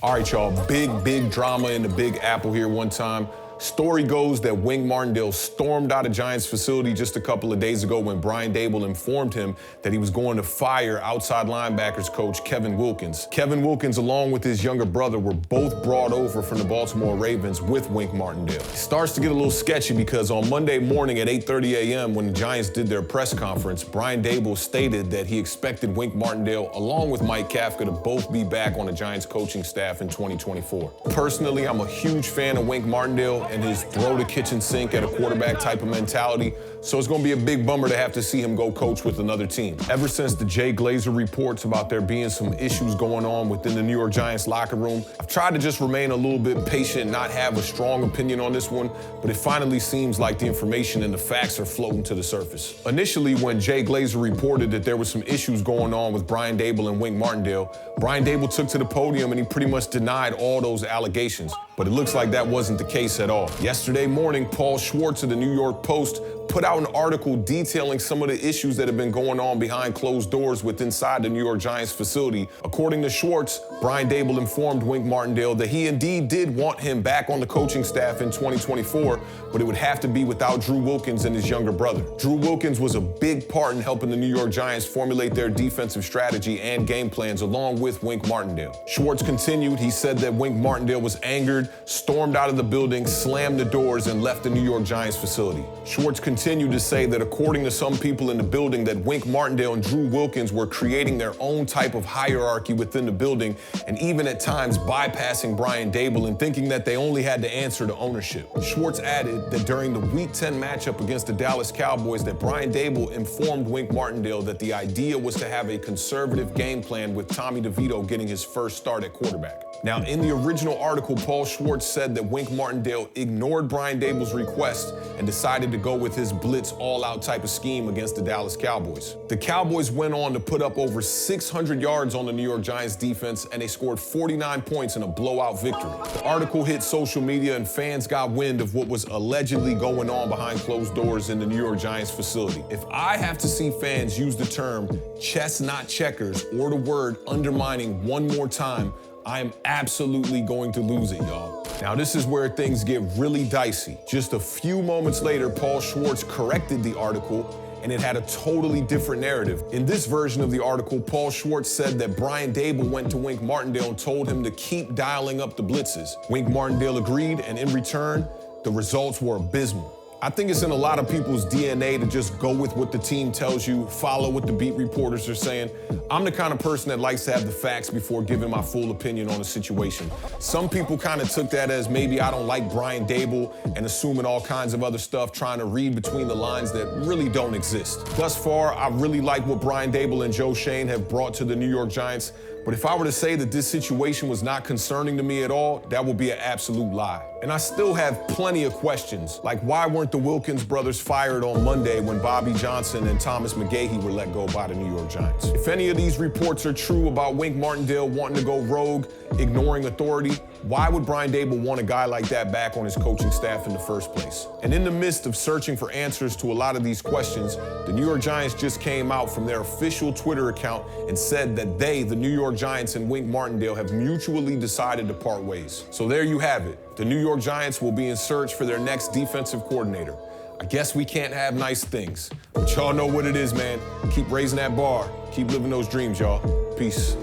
All right, y'all, big drama in the Big Apple here one time. Story goes that Wink Martindale stormed out of Giants facility just a couple of days ago when Brian Daboll informed him that he was going to fire outside linebackers coach Kevin Wilkins. Kevin Wilkins, along with his younger brother, were both brought over from the Baltimore Ravens with Wink Martindale. It starts to get a little sketchy because on Monday morning at 8:30 a.m. when the Giants did their press conference, Brian Daboll stated that he expected Wink Martindale, along with Mike Kafka, to both be back on the Giants coaching staff in 2024. Personally, I'm a huge fan of Wink Martindale and his throw the kitchen sink at a quarterback type of mentality, so it's gonna be a big bummer to have to see him go coach with another team. Ever since the Jay Glazer reports about there being some issues going on within the New York Giants locker room, I've tried to just remain a little bit patient, not have a strong opinion on this one, but it finally seems like the information and the facts are floating to the surface. Initially, when Jay Glazer reported that there were some issues going on with Brian Daboll and Wink Martindale, Brian Daboll took to the podium and he pretty much denied all those allegations, but it looks like that wasn't the case at all. Yesterday morning, Paul Schwartz of the New York Post put out an article detailing some of the issues that have been going on behind closed doors inside the New York Giants facility. According to Schwartz, Brian Daboll informed Wink Martindale that he indeed did want him back on the coaching staff in 2024, but it would have to be without Drew Wilkins and his younger brother. Drew Wilkins was a big part in helping the New York Giants formulate their defensive strategy and game plans along with Wink Martindale. Schwartz continued, he said that Wink Martindale was angered, stormed out of the building, slammed the doors, and left the New York Giants facility. Schwartz continued to say that according to some people in the building that Wink Martindale and Drew Wilkins were creating their own type of hierarchy within the building and even at times bypassing Brian Daboll and thinking that they only had to answer to ownership. Schwartz added that during the Week 10 matchup against the Dallas Cowboys that Brian Daboll informed Wink Martindale that the idea was to have a conservative game plan with Tommy DeVito getting his first start at quarterback. Now, in the original article, Paul Schwartz said that Wink Martindale ignored Brian Daboll's request and decided to go with his blitz all-out type of scheme against the Dallas Cowboys. The Cowboys went on to put up over 600 yards on the New York Giants defense, and they scored 49 points in a blowout victory. The article hit social media, and fans got wind of what was allegedly going on behind closed doors in the New York Giants facility. If I have to see fans use the term chess not checkers or the word undermining one more time, I am absolutely going to lose it, y'all. Now, this is where things get really dicey. Just a few moments later, Paul Schwartz corrected the article, and it had a totally different narrative. In this version of the article, Paul Schwartz said that Brian Daboll went to Wink Martindale and told him to keep dialing up the blitzes. Wink Martindale agreed, and in return, the results were abysmal. I think it's in a lot of people's DNA to just go with what the team tells you, follow what the beat reporters are saying. I'm the kind of person that likes to have the facts before giving my full opinion on a situation. Some people kind of took that as maybe I don't like Brian Daboll and assuming all kinds of other stuff, trying to read between the lines that really don't exist. Thus far, I really like what Brian Daboll and Joe Schoen have brought to the New York Giants. But if I were to say that this situation was not concerning to me at all, that would be an absolute lie. And I still have plenty of questions, like why weren't the Wilkins brothers fired on Monday when Bobby Johnson and Thomas McGahee were let go by the New York Giants? If any of these reports are true about Wink Martindale wanting to go rogue, ignoring authority, why would Brian Daboll want a guy like that back on his coaching staff in the first place? And in the midst of searching for answers to a lot of these questions, the New York Giants just came out from their official Twitter account and said that they, the New York Giants and Wink Martindale, have mutually decided to part ways. So there you have it. The New York Giants will be in search for their next defensive coordinator. I guess we can't have nice things, but y'all know what it is, man. Keep raising that bar. Keep living those dreams, y'all. Peace.